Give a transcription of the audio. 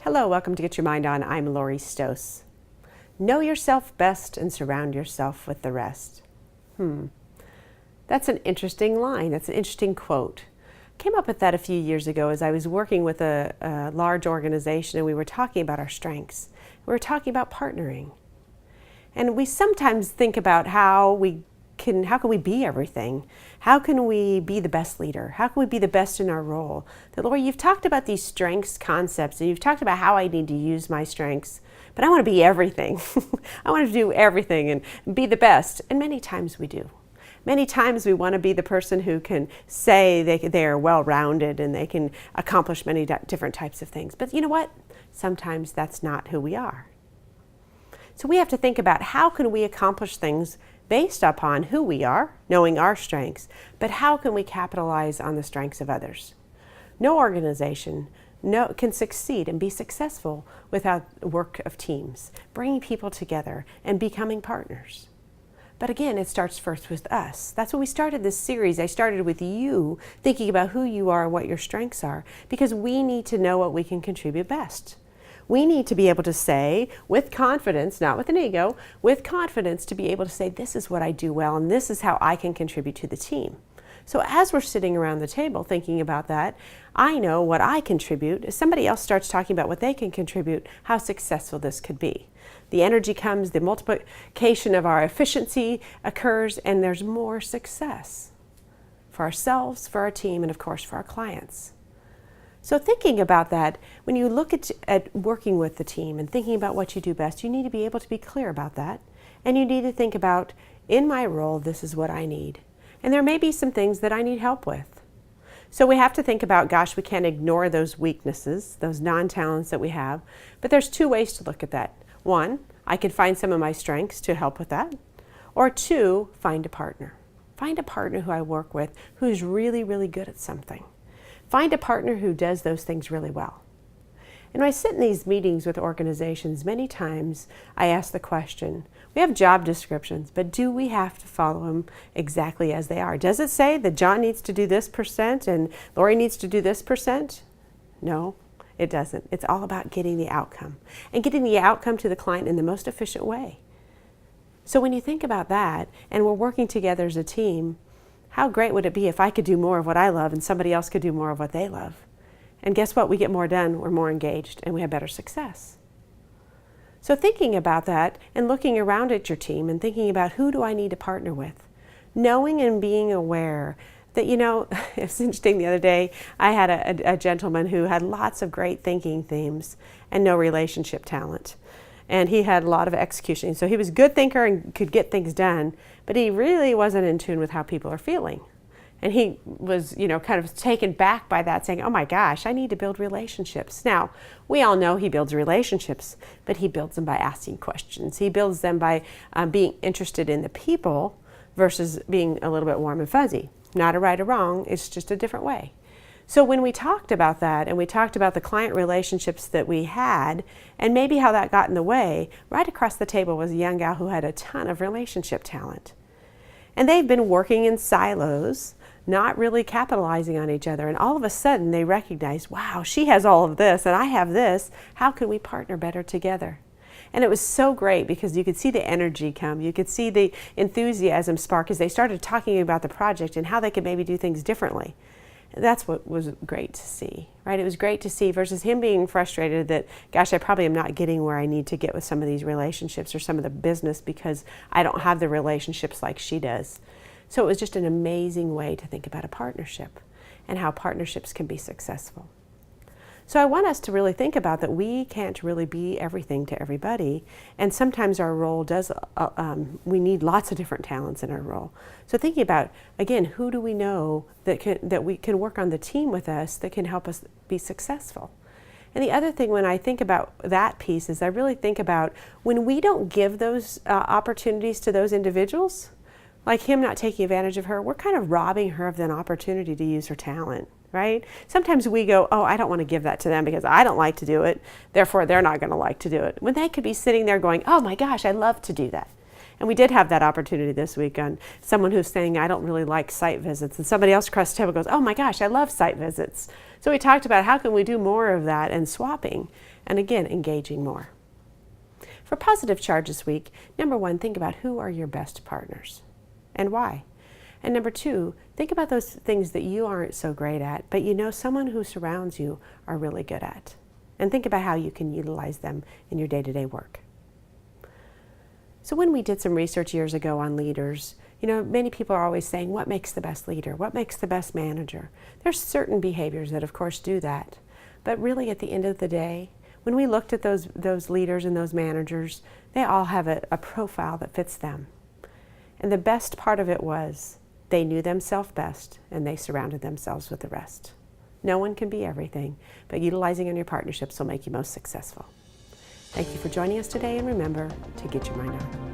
Hello, welcome to Get Your Mind On. I'm Lori Stohs. Know yourself best and surround yourself with the rest. That's an interesting line. That's an interesting quote. Came up with that a few years ago as I was working with a large organization and we were talking about our strengths. We were talking about partnering. And we sometimes think about how can we be everything? How can we be the best leader? How can we be the best in our role? That, Lori, you've talked about these strengths concepts and you've talked about how I need to use my strengths, but I want to be everything. I want to do everything and be the best. And many times we do. Many times we want to be the person who can say they are well-rounded and they can accomplish many different types of things. But you know what? Sometimes that's not who we are. So we have to think about how can we accomplish things based upon who we are, knowing our strengths, but how can we capitalize on the strengths of others? No organization can succeed and be successful without work of teams, bringing people together and becoming partners. But again, it starts first with us. That's when we started this series. I started with you, thinking about who you are and what your strengths are, because we need to know what we can contribute best. We need to be able to say with confidence, not with an ego, with confidence to be able to say, this is what I do well and this is how I can contribute to the team. So as we're sitting around the table thinking about that, I know what I contribute. If somebody else starts talking about what they can contribute, how successful this could be. The energy comes, the multiplication of our efficiency occurs, and there's more success for ourselves, for our team, and of course for our clients. So thinking about that, when you look at working with the team and thinking about what you do best, you need to be able to be clear about that. And you need to think about, in my role, this is what I need. And there may be some things that I need help with. So we have to think about, gosh, we can't ignore those weaknesses, those non-talents that we have. But there's two ways to look at that. One, I could find some of my strengths to help with that. Or two, find a partner. Find a partner who I work with who's really, really good at something. Find a partner who does those things really well. And when I sit in these meetings with organizations, many times I ask the question, we have job descriptions, but do we have to follow them exactly as they are? Does it say that John needs to do this percent and Lori needs to do this percent? No, it doesn't. It's all about getting the outcome and getting the outcome to the client in the most efficient way. So when you think about that and we're working together as a team, how great would it be if I could do more of what I love and somebody else could do more of what they love? And guess what? We get more done, we're more engaged, and we have better success. So thinking about that and looking around at your team and thinking about who do I need to partner with, knowing and being aware that, you know, it's interesting, the other day I had a gentleman who had lots of great thinking themes and no relationship talent. And he had a lot of execution. So he was a good thinker and could get things done, but he really wasn't in tune with how people are feeling. And he was, you know, kind of taken back by that, saying, oh my gosh, I need to build relationships. Now, we all know he builds relationships, but he builds them by asking questions. He builds them by being interested in the people versus being a little bit warm and fuzzy. Not a right or wrong, it's just a different way. So when we talked about that and we talked about the client relationships that we had and maybe how that got in the way, right across the table was a young gal who had a ton of relationship talent. And they've been working in silos, not really capitalizing on each other. And all of a sudden they recognized, wow, she has all of this and I have this. How can we partner better together? And it was so great because you could see the energy come. You could see the enthusiasm spark as they started talking about the project and how they could maybe do things differently. That's what was great to see, right? It was great to see versus him being frustrated that, gosh, I probably am not getting where I need to get with some of these relationships or some of the business because I don't have the relationships like she does. So it was just an amazing way to think about a partnership and how partnerships can be successful. So I want us to really think about that we can't really be everything to everybody. And sometimes our role does, we need lots of different talents in our role. So thinking about, again, who do we know that we can work on the team with us that can help us be successful? And the other thing when I think about that piece is I really think about when we don't give those opportunities to those individuals, like him not taking advantage of her, we're kind of robbing her of an opportunity to use her talent. Right? Sometimes we go, oh, I don't want to give that to them because I don't like to do it, therefore they're not going to like to do it. When they could be sitting there going, oh my gosh, I love to do that. And we did have that opportunity this week on someone who's saying, I don't really like site visits. And somebody else across the table goes, oh my gosh, I love site visits. So we talked about how can we do more of that and swapping. And again, engaging more. For positive charge this week, number 1, think about who are your best partners and why. And number 2, think about those things that you aren't so great at, but you know someone who surrounds you are really good at. And think about how you can utilize them in your day-to-day work. So when we did some research years ago on leaders, many people are always saying, what makes the best leader? What makes the best manager? There's certain behaviors that of course do that. But really at the end of the day, when we looked at those leaders and those managers, they all have a profile that fits them. And the best part of it was they knew themselves best and they surrounded themselves with the rest. No one can be everything, but utilizing in your partnerships will make you most successful. Thank you for joining us today, and remember to get your mind on.